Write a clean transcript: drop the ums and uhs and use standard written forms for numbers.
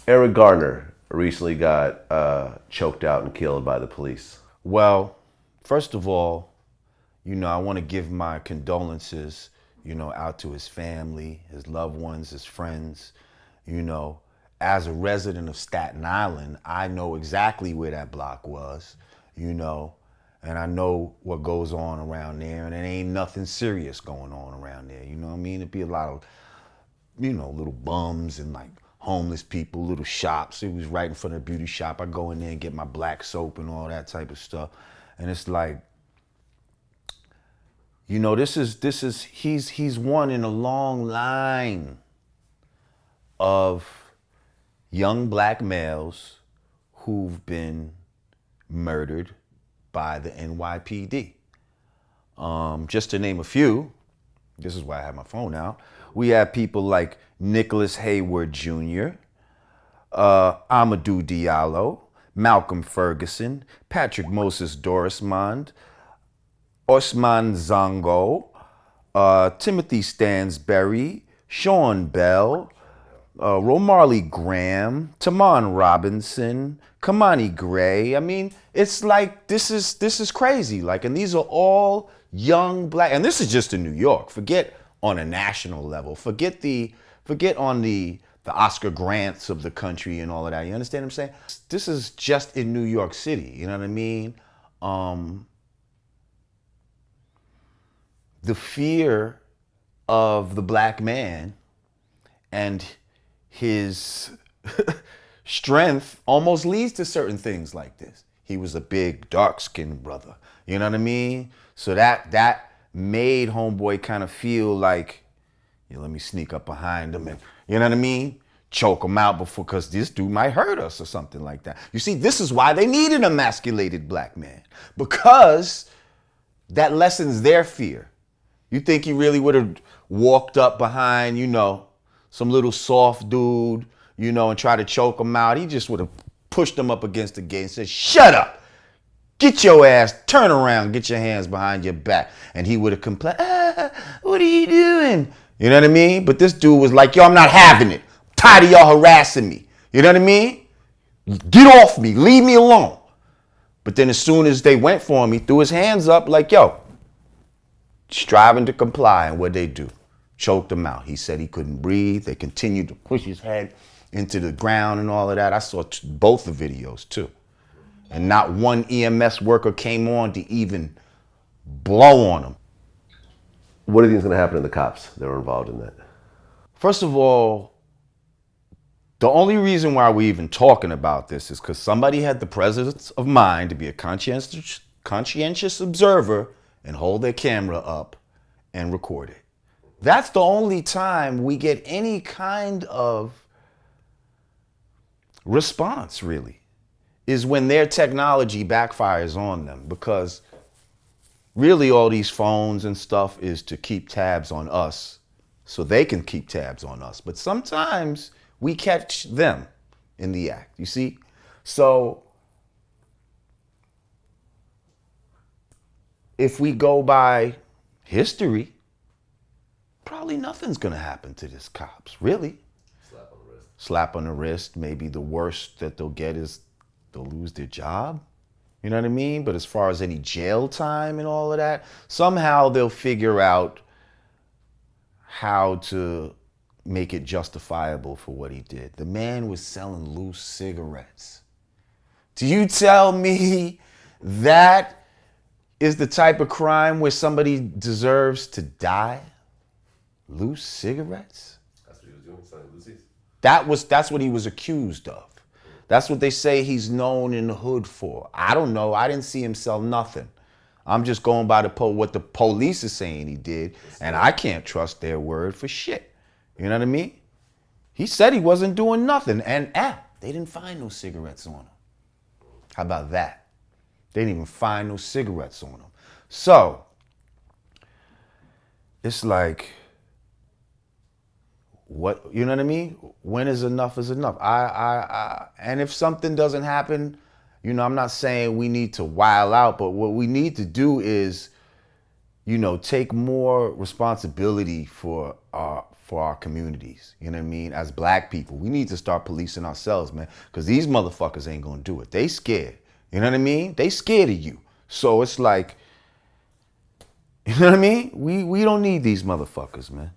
Eric Garner recently got choked out and killed by the police. Well, first of all, I want to give my condolences, out to his family, his loved ones, his friends. You know, as a resident of Staten Island, I know exactly where that block was, and I know what goes on around there, and it ain't nothing serious going on around there. You know what I mean? It'd be a lot of, little bums and like homeless people, little shops. It was right in front of the beauty shop. I go in there and get my black soap and all that type of stuff. And it's like, he's one in a long line of young black males who've been murdered by the NYPD. Just to name a few, this is why I have my phone out. We have people like Nicholas Hayward Jr., Amadou Diallo, Malcolm Ferguson, Patrick Moses Dorismond, Osman Zongo, Timothy Stansberry, Sean Bell, Romarley Graham, Taman Robinson, Kamani Gray. I mean, it's like this is crazy. Like, and these are all young black, and this is just in New York. Forget on a national level. Forget on the Oscar Grants of the country and all of that. You understand what I'm saying? This is just in New York City. You know what I mean? The fear of the black man and his strength almost leads to certain things like this. He was a big, dark-skinned brother. You know what I mean? So that made homeboy kind of feel like, let me sneak up behind him and, you know what I mean? Choke him out before, because this dude might hurt us or something like that. You see, this is why they need an emasculated black man, because that lessens their fear. You think he really would have walked up behind, some little soft dude, and tried to choke him out? He just would have pushed him up against the gate and said, "Shut up! Get your ass, turn around, get your hands behind your back." And he would have complained, "What are you doing?" You know what I mean? But this dude was like, "Yo, I'm not having it. I'm tired of y'all harassing me." You know what I mean? Get off me, leave me alone. But then as soon as they went for him, he threw his hands up like, "Yo," striving to comply. And what'd they do? Choked him out. He said he couldn't breathe. They continued to push his head into the ground and all of that. I saw both the videos too. And not one EMS worker came on to even blow on him. What do you think is going to happen to the cops that were involved in that? First of all, the only reason why we're even talking about this is because somebody had the presence of mind to be a conscientious observer and hold their camera up and record it. That's the only time we get any kind of response, really, is when their technology backfires on them. Because really all these phones and stuff is to keep tabs on us so they can keep tabs on us. But sometimes we catch them in the act, you see? So if we go by history, probably nothing's gonna happen to these cops, really. Slap on the wrist. Slap on the wrist. Maybe the worst that they'll get is they'll lose their job. You know what I mean? But as far as any jail time and all of that, somehow they'll figure out how to make it justifiable for what he did. The man was selling loose cigarettes. Do you tell me that is the type of crime where somebody deserves to die? Loose cigarettes? That's what he was doing, selling loosies. That's what he was accused of. That's what they say he's known in the hood for. I don't know. I didn't see him sell nothing. I'm just going by what the police is saying he did, and I can't trust their word for shit. You know what I mean? He said he wasn't doing nothing, and they didn't find no cigarettes on him. How about that? They didn't even find no cigarettes on him. So it's like, what, you know what I mean? When is enough is enough. And if something doesn't happen, I'm not saying we need to wild out, but what we need to do is, take more responsibility for our communities. You know what I mean? As black people, we need to start policing ourselves, man. Because these motherfuckers ain't gonna do it. They scared. You know what I mean? They scared of you. So it's like, you know what I mean? We don't need these motherfuckers, man.